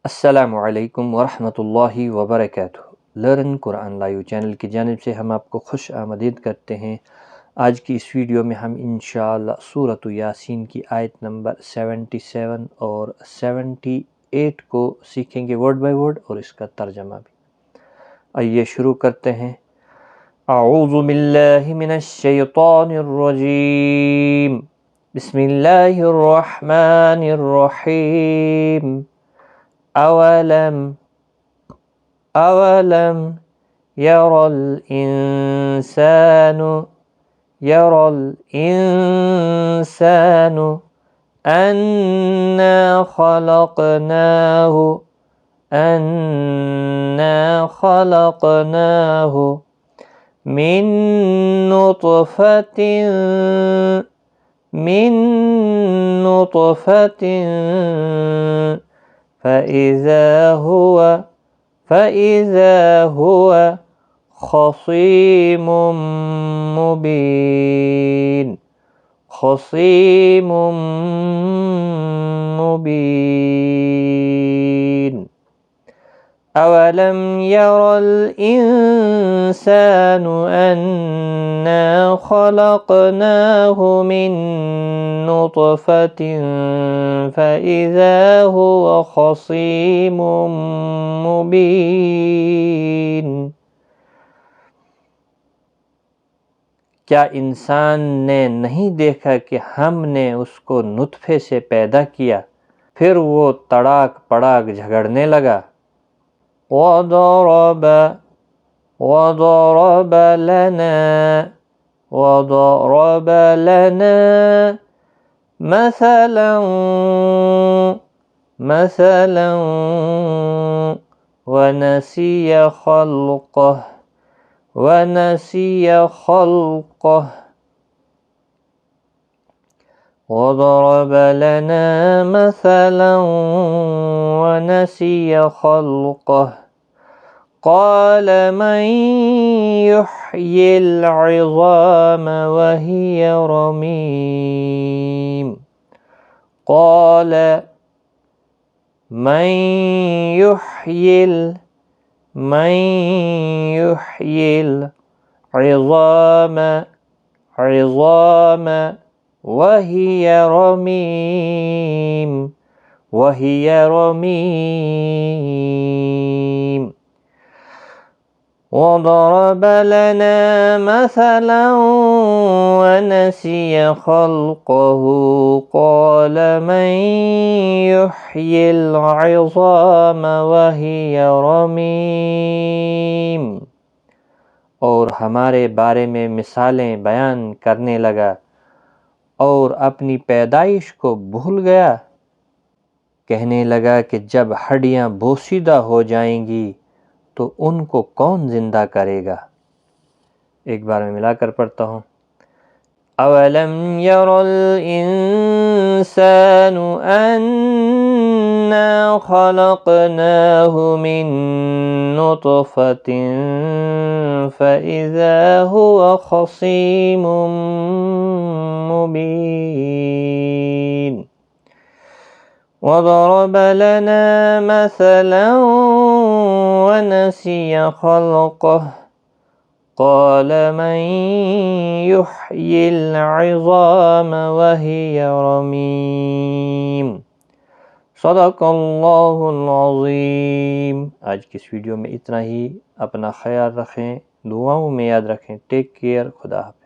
अस्सलामुअलैकुम वरहमतुल्लाहि वबरकातुहू। Learn Quran live channel की जानिब से हम आपको खुश आमदीद करते हैं। आज की इस वीडियो में हम इंशाअल्लाह सूरत यासीन की आयत नंबर 77 और 78 को सीखेंगे वर्ड बाय वर्ड और इसका तर्जमा भी। आइए शुरू करते हैं। अऊज़ु बिल्लाहि मिनश शैतानिर रजीम। बिस्मिल्लाहिर रहमानिर रहीम। अवलम अवलम यरल इंसानु अन्ना खलकनाहु मिन नुतफतिन फ़इज़ा हुवा ख़सीमुम मुबीन। अवलम यरल इंसानु अन्ना खलकनाहु मिन नुतफतिन फ़इज़ा हुवा ख़सीमुम मुबीन। क्या इंसान ने नहीं देखा कि हमने उसको नुतफ़े से पैदा किया, फिर वो तड़ाक पड़ाक झगड़ने लगा। वदरब लना मसलन वनसिया खल्क़ह। وضرب لنا مثلا ونسي خلقه قال من يحيي العظام وهي رميم قال من يحيي العظام وهي رميم وضرب لنا مثلا ونسي خلقه قال من يحيي العظام وهي رميم। और हमारे बारे में मिसालें बयान करने लगा और अपनी पैदाइश को भूल गया। कहने लगा कि जब हड्डियां बोसीदा हो जाएंगी तो उनको कौन जिंदा करेगा। एक बार मैं मिलाकर पढ़ता हूँ। अवलम यरल इंसानु अन्ना खलकनाहु मिन नुतफतिन फ़इज़ा हुवा ख़सीमुम मुबीन। वदरब लना मसला वनसिय खल्क़ह क़ाल मन युह्यिल इज़ाम वहिय रमीम। सदक़ल्लाहुल अज़ीम। आज की इस वीडियो में इतना ही। अपना ख्याल रखें, दुआओं में याद रखें। Take care. खुदा हाफ़िज़।